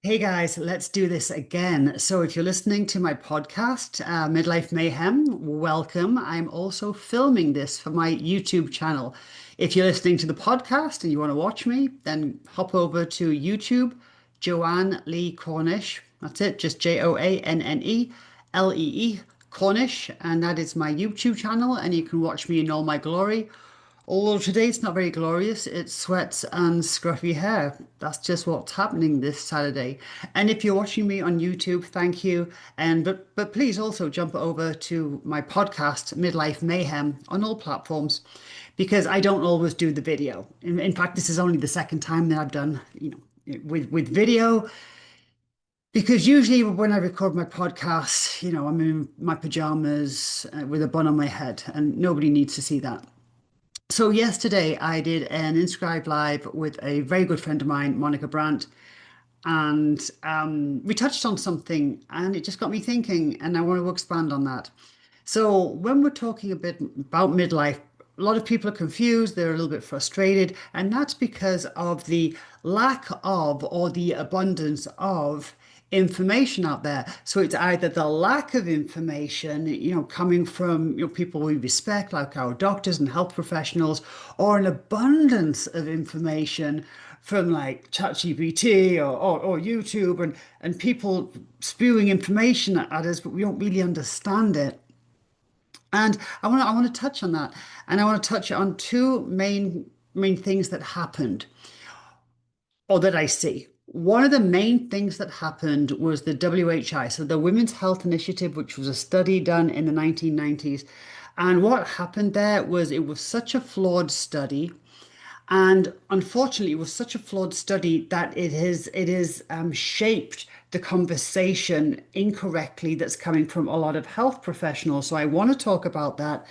Hey guys, let's do this again. So, if you're listening to my podcast, Midlife Mayhem, welcome. I'm also filming this for my YouTube channel. If you're listening to the podcast and you want to watch me, then hop over to YouTube, Joanne Lee Cornish. That's it, just Joanne Lee Cornish, and that is my YouTube channel, and you can watch me in all my glory. Although today it's not very glorious, it's sweats and scruffy hair. That's just what's happening this Saturday. And if you're watching me on YouTube, thank you. And but please also jump over to my podcast, Midlife Mayhem, on all platforms, because I don't always do the video. In fact, this is only the second time that I've done, with video. Because usually when I record my podcast, I'm in my pajamas with a bun on my head, and nobody needs to see that. So yesterday I did an Inscribed Live with a very good friend of mine, Monica Brandt, and we touched on something, and it just got me thinking, and I want to expand on that. So when we're talking a bit about midlife, a lot of people are confused, they're a little bit frustrated, and that's because of the lack of or the abundance of information out there. So it's either the lack of information, coming from people we respect, like our doctors and health professionals, or an abundance of information from like ChatGPT or YouTube and people spewing information at us, but we don't really understand it. And I want to touch on that, and I want to touch on two main things that happened or that I see. One of the main things that happened was the WHI, so the Women's Health Initiative, which was a study done in the 1990s. And what happened there was it was such a flawed study. And unfortunately, it was such a flawed study that it has shaped the conversation incorrectly that's coming from a lot of health professionals. So I want to talk about that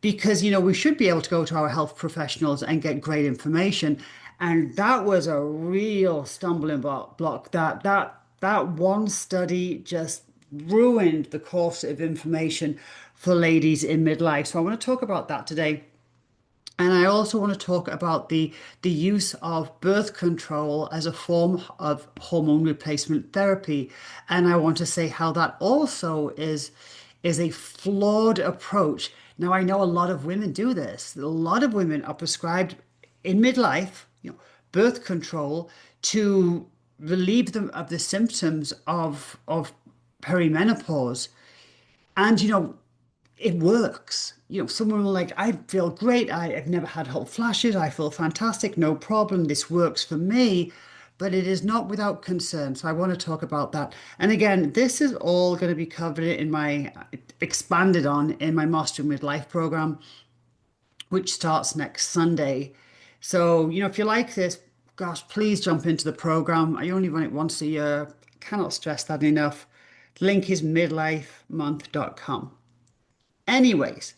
because, we should be able to go to our health professionals and get great information. And that was a real stumbling block. That one study just ruined the course of information for ladies in midlife. So I want to talk about that today. And I also want to talk about the use of birth control as a form of hormone replacement therapy. And I want to say how that also is a flawed approach. Now, I know a lot of women do this. A lot of women are prescribed in midlife, birth control to relieve them of the symptoms of perimenopause. And it works. Someone will like, I feel great. I've never had hot flashes. I feel fantastic. No problem. This works for me. But it is not without concern. So I want to talk about that. And again, this is all going to be covered in my expanded on in my Master Midlife program, which starts next Sunday. So, if you like this, gosh, please jump into the program. I only run it once a year. Cannot stress that enough. Link is midlifemonth.com. Anyways,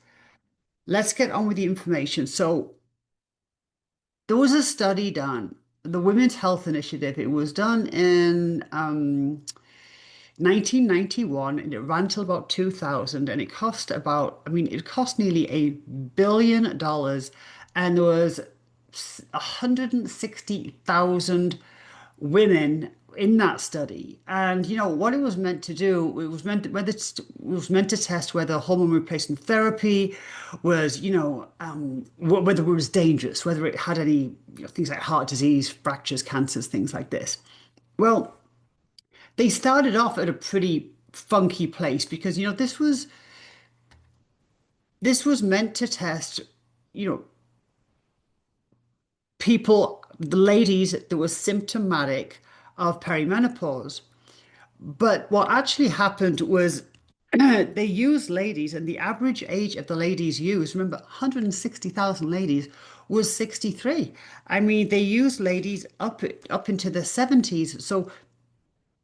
let's get on with the information. So there was a study done, the Women's Health Initiative. It was done in 1991 and it ran till about 2000 and it cost about, it cost nearly $1 billion and there was 160,000 women in that study. And what it was meant to do, it was meant to test whether hormone replacement therapy was, whether it was dangerous, whether it had any things like heart disease, fractures, cancers, things like this. Well, they started off at a pretty funky place because this was meant to test you know people, the ladies that were symptomatic of perimenopause. But what actually happened was they used ladies, and the average age of the ladies used, remember, 160,000 ladies, was 63. They used ladies up into the 70s. So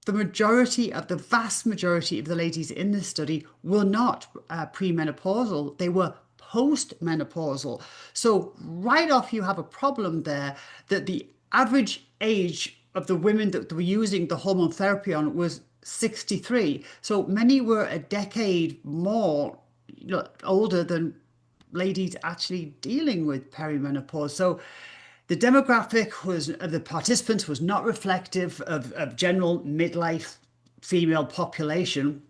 the vast majority of the ladies in this study were not premenopausal, they were postmenopausal. So right off, you have a problem there that the average age of the women that were using the hormone therapy on was 63. So many were a decade more older than ladies actually dealing with perimenopause. So The demographic was of the participants was not reflective of general midlife female population,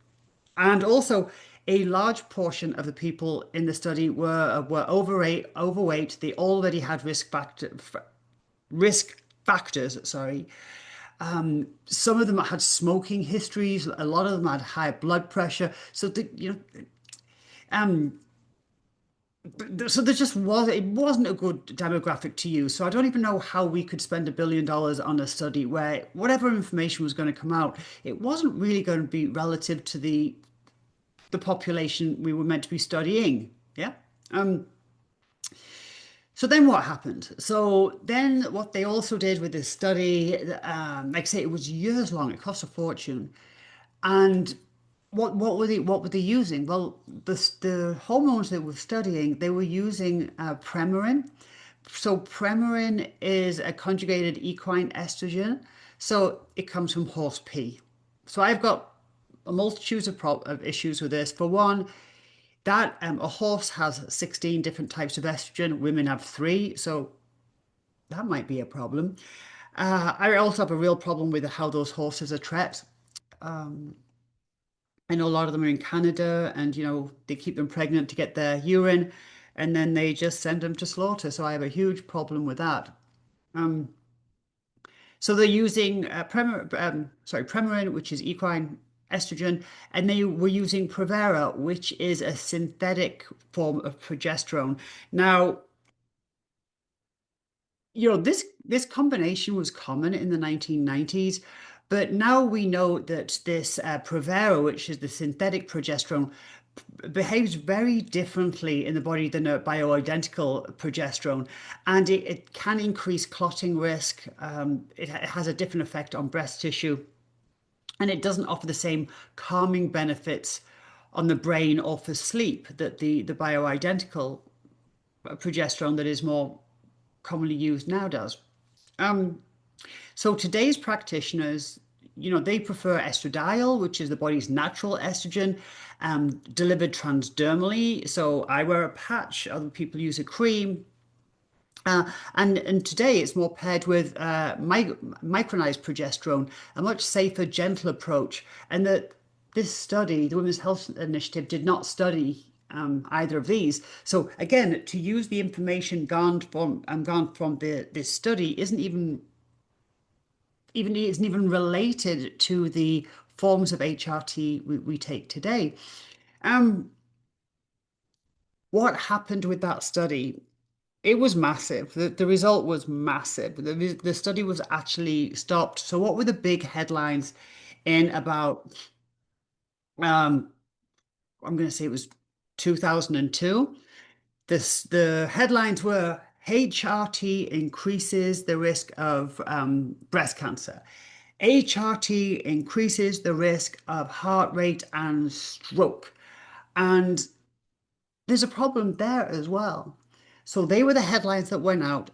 and also a large portion of the people in the study were overweight. They already had risk factors. Sorry, some of them had smoking histories. A lot of them had high blood pressure. So there just was it wasn't a good demographic to use. So I don't even know how we could spend $1 billion on a study where whatever information was going to come out, it wasn't really going to be relative to the population we were meant to be studying. Yeah. So then what happened? So then what they also did with this study, like I say, it was years long. It cost a fortune. And what were they using? Well, the hormones they were studying, they were using Premarin. So Premarin is a conjugated equine estrogen. So it comes from horse pee. So I've got a multitude of issues with this. For one, that a horse has 16 different types of estrogen. Women have three. So that might be a problem. I also have a real problem with how those horses are trapped. I know a lot of them are in Canada and, they keep them pregnant to get their urine and then they just send them to slaughter. So I have a huge problem with that. So they're using Premarin, which is equine estrogen, and they were using Prevera, which is a synthetic form of progesterone. Now, this combination was common in the 1990s, but now we know that this Prevera, which is the synthetic progesterone, behaves very differently in the body than a bioidentical progesterone, and it can increase clotting risk. It has a different effect on breast tissue, and it doesn't offer the same calming benefits on the brain or for sleep that the bioidentical progesterone that is more commonly used now does. So today's practitioners, they prefer estradiol, which is the body's natural estrogen, delivered transdermally. So I wear a patch, other people use a cream. And today it's more paired with micronized progesterone, a much safer, gentle approach. And that this study, the Women's Health Initiative, did not study either of these. So again, to use the information gone from this study isn't even related to the forms of HRT we take today. What happened with that study? It was massive. The result was massive. The study was actually stopped. So what were the big headlines in about, I'm going to say it was 2002? The headlines were HRT increases the risk of breast cancer. HRT increases the risk of heart rate and stroke. And there's a problem there as well. So they were the headlines that went out.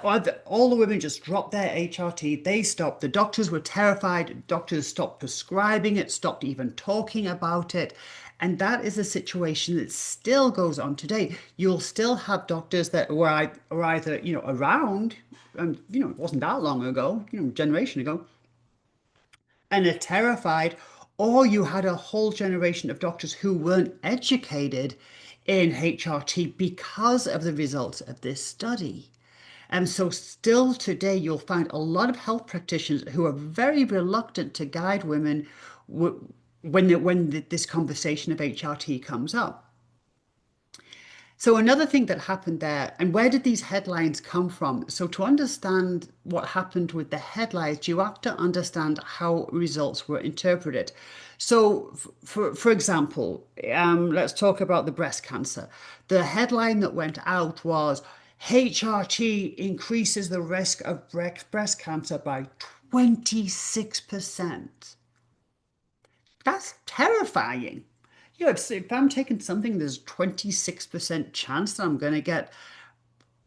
All the women just dropped their HRT. They stopped. The doctors were terrified. Doctors stopped prescribing it, stopped even talking about it. And that is a situation that still goes on today. You'll still have doctors that were either, around, and, it wasn't that long ago, generation ago, and are terrified, or you had a whole generation of doctors who weren't educated in HRT because of the results of this study. And so still today, you'll find a lot of health practitioners who are very reluctant to guide women when this conversation of HRT comes up. So another thing that happened there, and where did these headlines come from? So to understand what happened with the headlines, you have to understand how results were interpreted. So for example, let's talk about the breast cancer. The headline that went out was HRT increases the risk of breast cancer by 26%. That's terrifying. If I'm taking something there's 26% chance that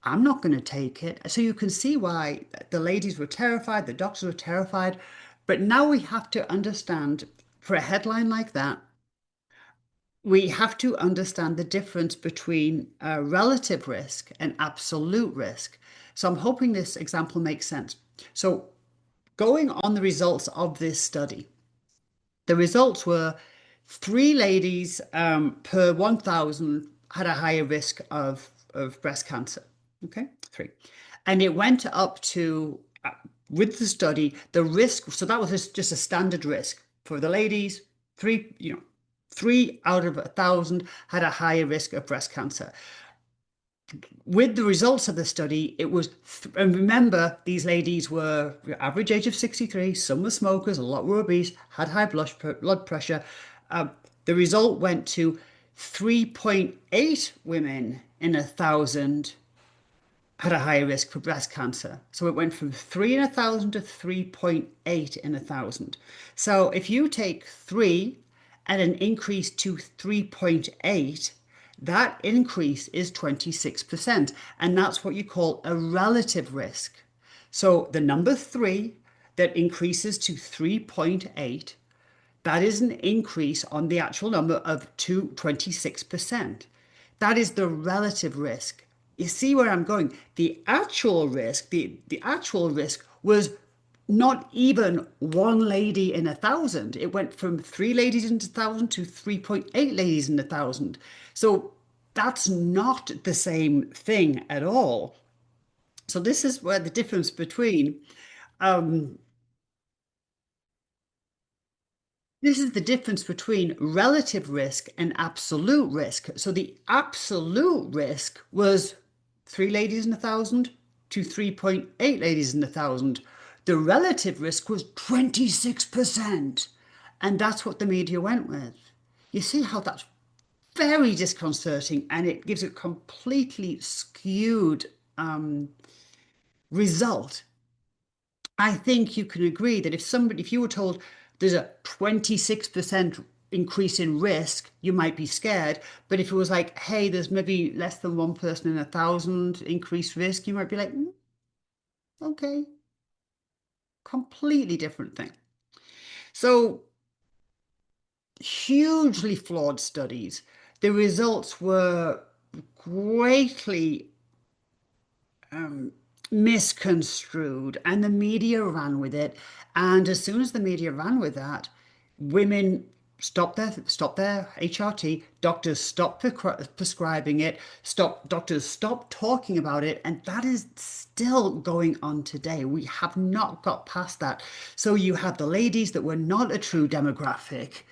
I'm not going to take it. So you can see why the ladies were terrified, the doctors were terrified. But now we have to understand, for a headline like that, we have to understand the difference between relative risk and absolute risk. So I'm hoping this example makes sense. So going on the results of this study, the results were three ladies per 1,000 had a higher risk of breast cancer. Okay, three. And it went up to, with the study, the risk, so that was just a standard risk for the ladies, three, 3 out of 1,000 had a higher risk of breast cancer. With the results of the study, it was, and remember, these ladies were average age of 63, some were smokers, a lot were obese, had high blood pressure. The result went to 3.8 women in 1,000 had a higher risk for breast cancer. So it went from 3 in 1,000 to 3.8 in 1,000. So if you take 3 and an increase to 3.8, that increase is 26%. And that's what you call a relative risk. So the number 3 that increases to 3.8, that is an increase on the actual number of 26%. That is the relative risk. You see where I'm going? The actual risk, the actual risk was not even one lady in 1,000. It went from 3 ladies in 1,000 to 3.8 ladies in 1,000. So that's not the same thing at all. So this is where the difference between this is the difference between relative risk and absolute risk. So the absolute risk was 3 ladies in 1,000 to 3.8 ladies in 1,000. The relative risk was 26%. And that's what the media went with. You see how that's very disconcerting and it gives a completely skewed result. I think you can agree that if you were told there's a 26% increase in risk, you might be scared. But if it was like, hey, there's maybe less than one person in 1,000 increased risk, you might be like, okay, completely different thing. So hugely flawed studies. The results were greatly misconstrued and the media ran with it. And as soon as the media ran with that, women stopped their HRT, doctors stopped prescribing it, doctors stopped talking about it, and that is still going on today. We have not got past that. So you have the ladies that were not a true demographic.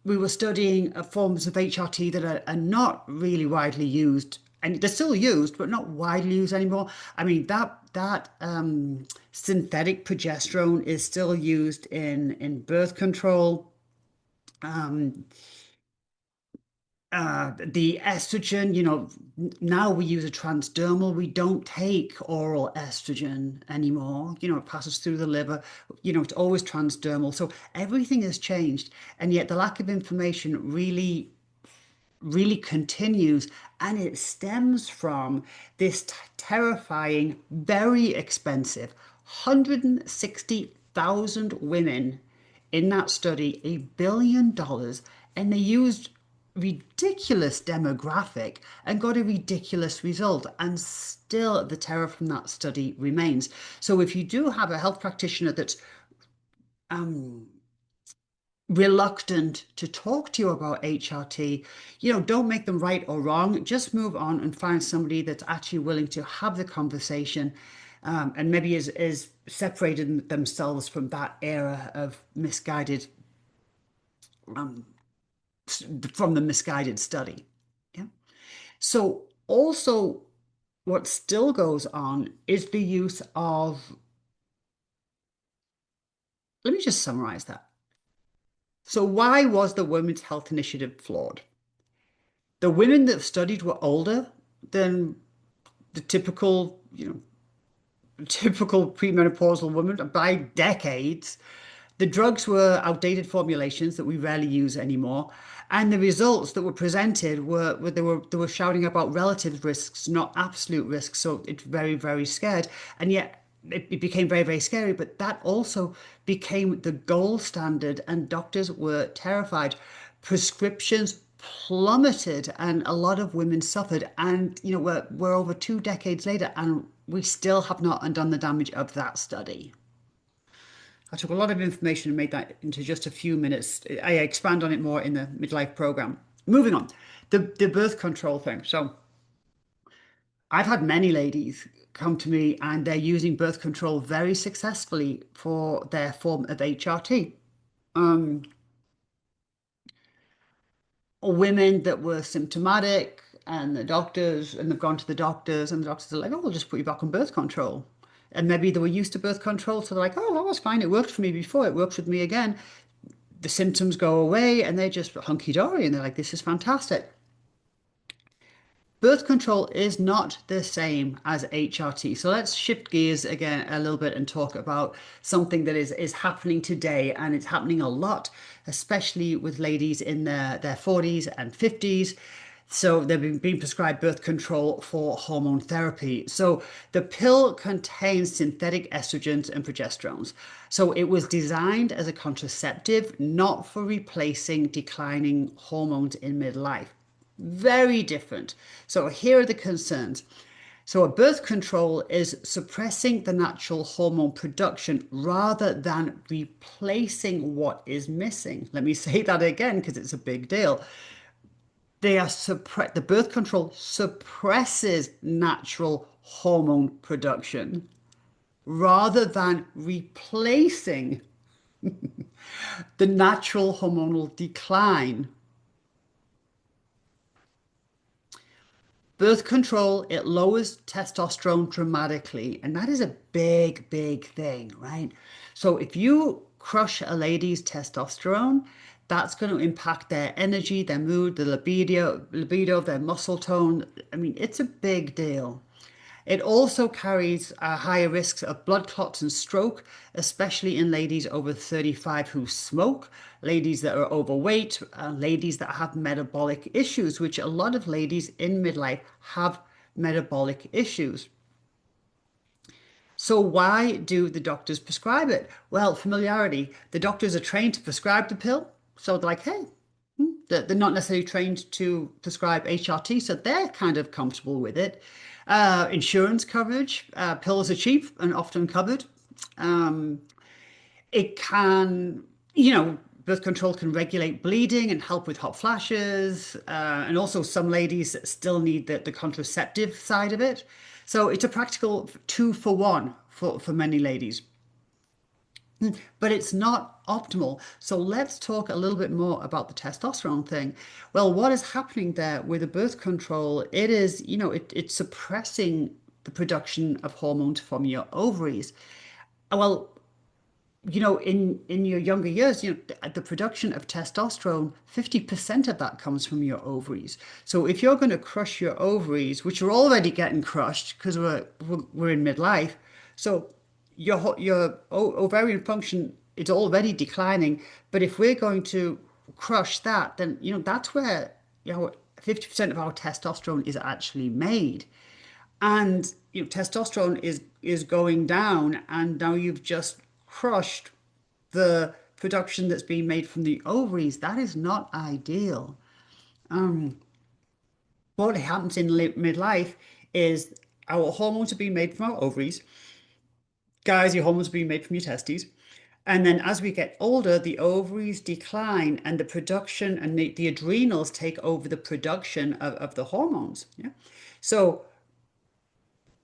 We were studying forms of HRT that are not really widely used, and they're still used, but not widely used anymore. I mean, that synthetic progesterone is still used in birth control. The estrogen, now we use a transdermal. We don't take oral estrogen anymore. It passes through the liver. It's always transdermal. So everything has changed, and yet the lack of information really continues, and it stems from this terrifying, very expensive 160,000 women in that study, $1 billion, and they used ridiculous demographic and got a ridiculous result, and still the terror from that study remains. So if you do have a health practitioner that's reluctant to talk to you about HRT, don't make them right or wrong. Just move on and find somebody that's actually willing to have the conversation, and maybe is separated themselves from that era of misguided, from the misguided study. Yeah. So also, what still goes on is the use of, let me just summarize that. So why was the Women's Health Initiative flawed? The women that studied were older than the typical premenopausal woman by decades. The drugs were outdated formulations that we rarely use anymore. And the results that were presented they were shouting about relative risks, not absolute risks. So it's very, very scared. And yet it became very, very scary. But that also became the gold standard, and doctors were terrified. Prescriptions plummeted, and a lot of women suffered. And we're over 2 decades later, and we still have not undone the damage of that study. I took a lot of information and made that into just a few minutes. I expand on it more in the midlife program. Moving on, the birth control thing. So I've had many ladies come to me and they're using birth control very successfully for their form of HRT. Um, or women that were symptomatic and they've gone to the doctors and the doctors are like, oh, we'll just put you back on birth control. And maybe they were used to birth control, so they're like, oh, that was fine. It worked for me before. It works with me again. The symptoms go away and they're just hunky dory and they're like, this is fantastic. Birth control is not the same as HRT. So let's shift gears again a little bit and talk about something that is happening today, and it's happening a lot, especially with ladies in their 40s and 50s. So they've been prescribed birth control for hormone therapy. So the pill contains synthetic estrogens and progesterones. So it was designed as a contraceptive, not for replacing declining hormones in midlife. Very different. So here are the concerns. So a birth control is suppressing the natural hormone production rather than replacing what is missing. Let me say that again because it's a big deal. The birth control suppresses natural hormone production rather than replacing the natural hormonal decline. Birth control, it lowers testosterone dramatically, and that is a big, big thing, right? So if you crush a lady's testosterone, that's going to impact their energy, their mood, the libido, their muscle tone. I mean, it's a big deal. It also carries higher risks of blood clots and stroke, especially in ladies over 35 who smoke, ladies that are overweight, ladies that have metabolic issues, which a lot of ladies in midlife have metabolic issues. So why do the doctors prescribe it? Well, familiarity. The doctors are trained to prescribe the pill. So they're like, hey, they're not necessarily trained to prescribe HRT, so they're kind of comfortable with it. Insurance coverage, pills are cheap and often covered. Um, it can, birth control can regulate bleeding and help with hot flashes. And also some ladies still need the contraceptive side of it. So it's a practical 2-for-1 for many ladies. But it's not optimal. So let's talk a little bit more about the testosterone thing. Well, what is happening there with the birth control? It is, it's suppressing the production of hormones from your ovaries. Well, in your younger years, the production of testosterone, 50% of that comes from your ovaries. So if you're going to crush your ovaries, which are already getting crushed because we're in midlife, so your ovarian function is already declining. But if we're going to crush that, then that's where 50% of our testosterone is actually made, and testosterone is going down, and now you've just crushed the production that's being made from the ovaries. That is not ideal. What happens in midlife is our hormones are being made from our ovaries. Guys, your hormones are being made from your testes. And then as we get older, the ovaries decline and the production and the adrenals take over the production of the hormones. Yeah. So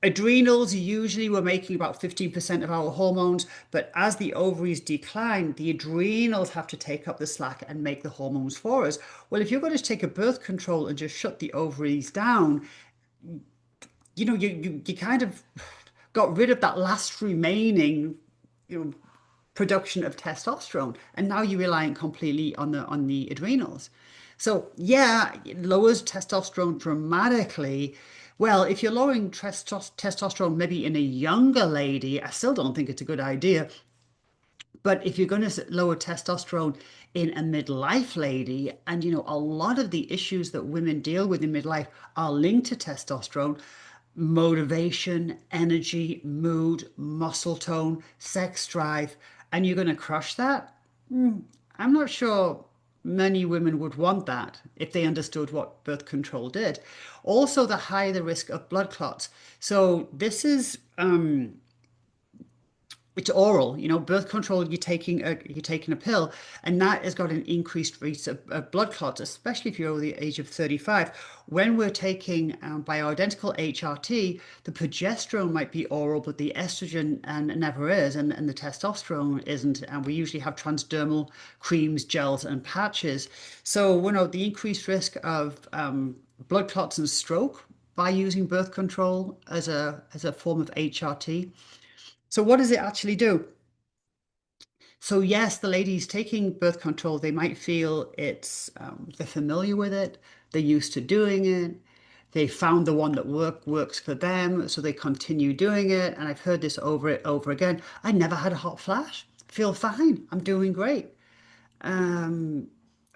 adrenals, usually we're making about 15% of our hormones, but as the ovaries decline, the adrenals have to take up the slack and make the hormones for us. Well, if you're going to take a birth control and just shut the ovaries down, you kind of got rid of that last remaining, production of testosterone, and now you're relying completely on the adrenals. So yeah, it lowers testosterone dramatically. Well, if you're lowering testosterone maybe in a younger lady, I still don't think it's a good idea. But if you're going to lower testosterone in a midlife lady, and a lot of the issues that women deal with in midlife are linked to testosterone: motivation, energy, mood, muscle tone, sex drive, and you're going to crush that? I'm not sure Many women would want that if they understood what birth control did. Also, the higher the risk of blood clots. So this is it's oral, birth control, you're taking a pill, and that has got an increased risk of blood clots, especially if you're over the age of 35. When we're taking bioidentical HRT, the progesterone might be oral, but the estrogen and never is, and the testosterone isn't. And we usually have transdermal creams, gels, and patches. So we know the increased risk of blood clots and stroke by using birth control as a form of HRT. So what does it actually do? So yes, the ladies taking birth control, they might feel they're familiar with it, they're used to doing it, they found the one that works for them, so they continue doing it. And I've heard this over again. I never had a hot flash. Feel fine. I'm doing great. Um,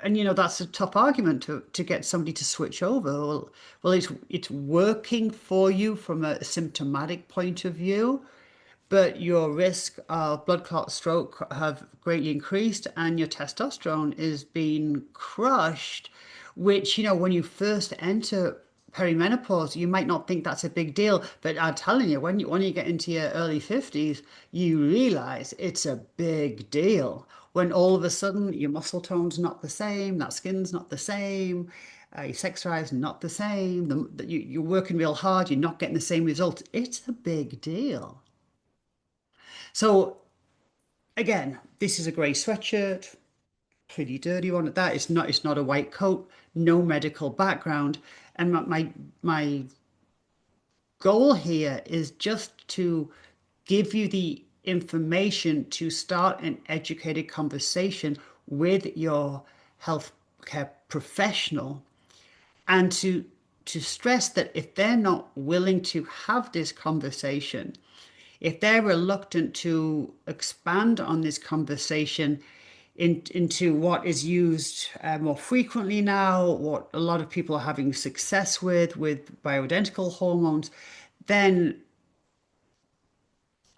and that's a tough argument to get somebody to switch over. Well, it's working for you from a symptomatic point of view, but your risk of blood clot stroke have greatly increased and your testosterone is being crushed, which, when you first enter perimenopause, you might not think that's a big deal, but I'm telling you, when you get into your early 50s, you realize it's a big deal. When all of a sudden your muscle tone's not the same, that skin's not the same, your sex drive's not the same, you're working real hard, you're not getting the same results. It's a big deal. So again, this is a grey sweatshirt, pretty dirty one at that. It's not a white coat, no medical background. And my goal here is just to give you the information to start an educated conversation with your healthcare professional, and to stress that if they're not willing to have this conversation, if they're reluctant to expand on this conversation into what is used more frequently now, what a lot of people are having success with bioidentical hormones, then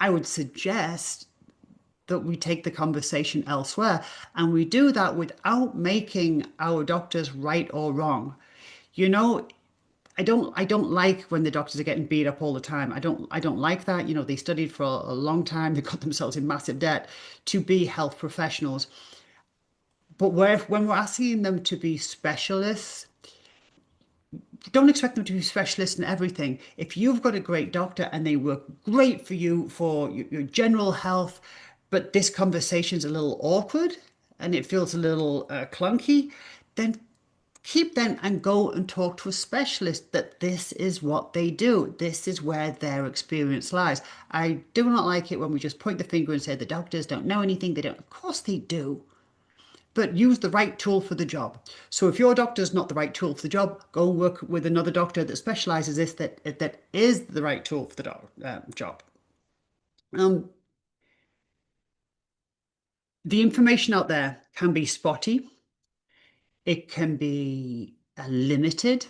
I would suggest that we take the conversation elsewhere. And we do that without making our doctors right or wrong. You know, I don't like when the doctors are getting beat up all the time. I don't like that. They studied for a long time, they got themselves in massive debt to be health professionals. But when we're asking them to be specialists, don't expect them to be specialists in everything. If you've got a great doctor and they work great for you for your general health, but this conversation's a little awkward and it feels a little clunky, then keep them and go and talk to a specialist that this is what they do. This is where their experience lies. I do not like it when we just point the finger and say the doctors don't know anything. They don't. Of course they do. But use the right tool for the job. So if your doctor's not the right tool for the job, go work with another doctor that specializes this, that is the right tool for the job. Um, the information out there can be spotty. It can be limited.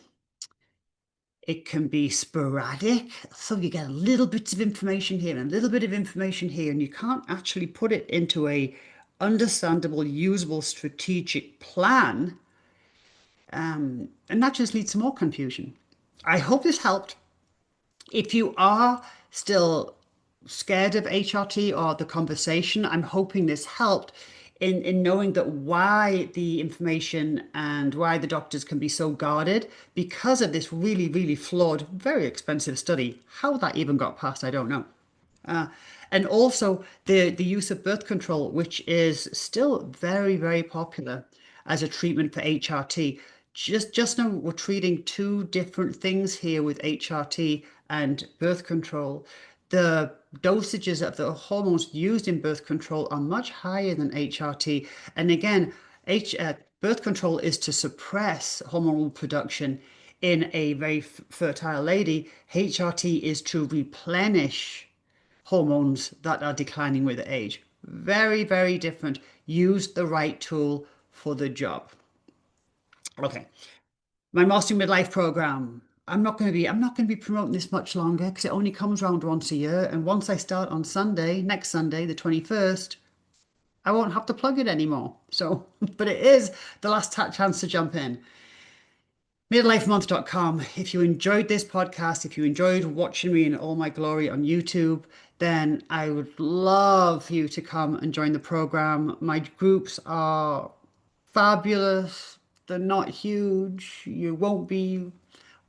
It can be sporadic. So you get a little bits of information here and a little bit of information here, and you can't actually put it into a understandable, usable, strategic plan. And that just leads to more confusion. I hope this helped. If you are still scared of HRT or the conversation, I'm hoping this helped in knowing that why the information and why the doctors can be so guarded because of this really, really flawed, very expensive study. How that even got passed, I don't know. Uh, and also the use of birth control, which is still very, very popular as a treatment for HRT. Just know we're treating two different things here with HRT and birth control. The dosages of the hormones used in birth control are much higher than HRT. And again, birth control is to suppress hormonal production in a very fertile lady. HRT is to replenish hormones that are declining with age. Very, very different. Use the right tool for the job. Okay. My Mastering Midlife program. I'm not going to be promoting this much longer because it only comes around once a year. And once I start on Sunday, next Sunday, the 21st, I won't have to plug it anymore. So, but it is the last chance to jump in. Midlifemonth.com. If you enjoyed this podcast, if you enjoyed watching me in all my glory on YouTube, then I would love for you to come and join the program. My groups are fabulous. They're not huge. You won't be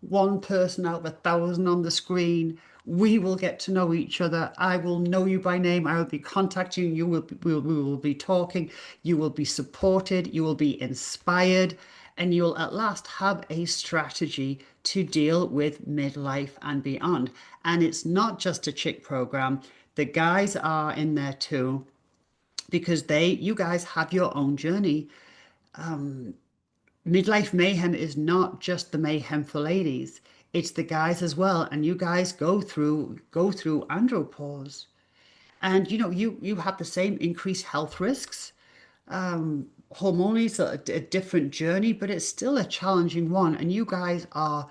one person out of 1,000 on the screen. We will get to know each other. I will know you by name. I will be contacting you. We will be talking. You will be supported. You will be inspired. And you'll at last have a strategy to deal with midlife and beyond. And it's not just a chick program. The guys are in there too, because you guys have your own journey. Midlife mayhem is not just the mayhem for ladies, it's the guys as well. And you guys go through andropause. And you have the same increased health risks. Hormonally, it's a different journey, but it's still a challenging one. And you guys are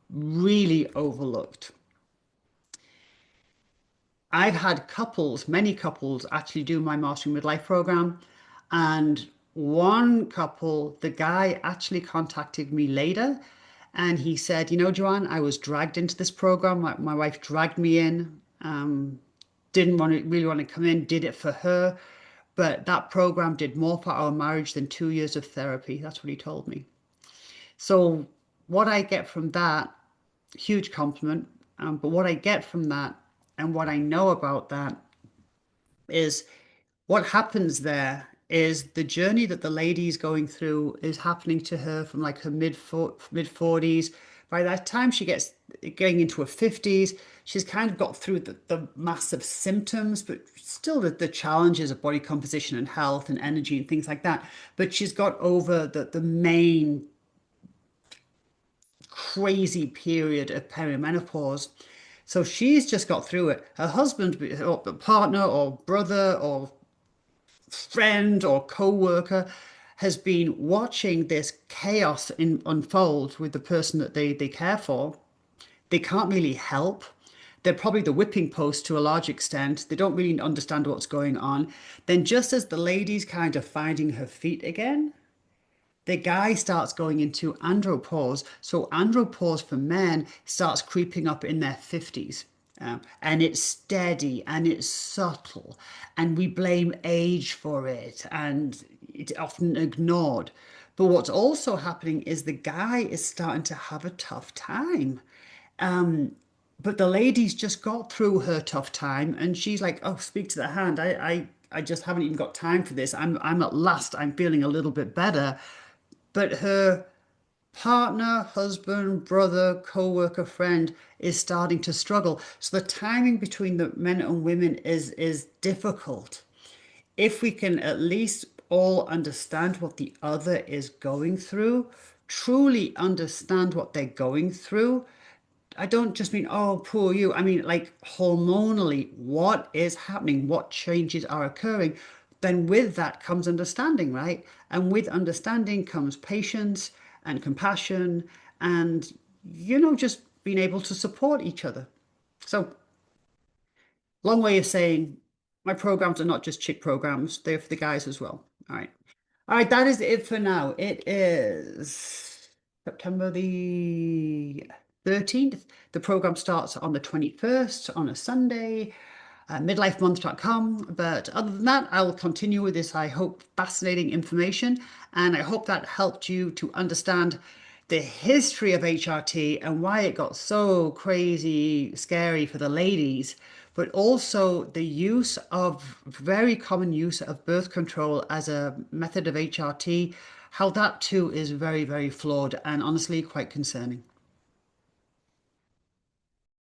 really overlooked. I've had many couples actually do my Mastering Midlife program. And one couple, the guy actually contacted me later and he said, Joanne, I was dragged into this program. My wife dragged me in. Didn't really want to come in, did it for her. But that program did more for our marriage than 2 years of therapy. That's what he told me. So, what I get from that, huge compliment. But what I get from that and what I know about that is what happens there is the journey that the lady's going through is happening to her from like her mid 40s. By that time she gets getting into her 50s, she's kind of got through the massive symptoms, but still the challenges of body composition and health and energy and things like that. But she's got over the main crazy period of perimenopause. So she's just got through it. Her husband, or partner, or brother, or friend, or co-worker has been watching this chaos unfold with the person that they care for. They can't really help. They're probably the whipping post to a large extent. They don't really understand what's going on. Then just as the lady's kind of finding her feet again, the guy starts going into andropause. So andropause for men starts creeping up in their 50s. And it's steady and it's subtle, and we blame age for it, and it's often ignored. But what's also happening is the guy is starting to have a tough time. But the lady's just got through her tough time, and she's like, "Oh, speak to the hand. I just haven't even got time for this. I'm at last. I'm feeling a little bit better." But her partner, husband, brother, co-worker, friend is starting to struggle. So the timing between the men and women is difficult. If we can at least all understand what the other is going through, truly understand what they're going through. I don't just mean, oh, poor you. I mean, like hormonally, what is happening? What changes are occurring? Then with that comes understanding, right? And with understanding comes patience and compassion and, just being able to support each other. So, long way of saying my programs are not just chick programs, they're for the guys as well. All right. All right, that is it for now. It is September the 13th. The program starts on the 21st on a Sunday, midlifemonth.com. But other than that, I will continue with this, I hope, fascinating information. And I hope that helped you to understand the history of HRT and why it got so crazy scary for the ladies, but also the very common use of birth control as a method of HRT, how that too is very, very flawed and honestly quite concerning.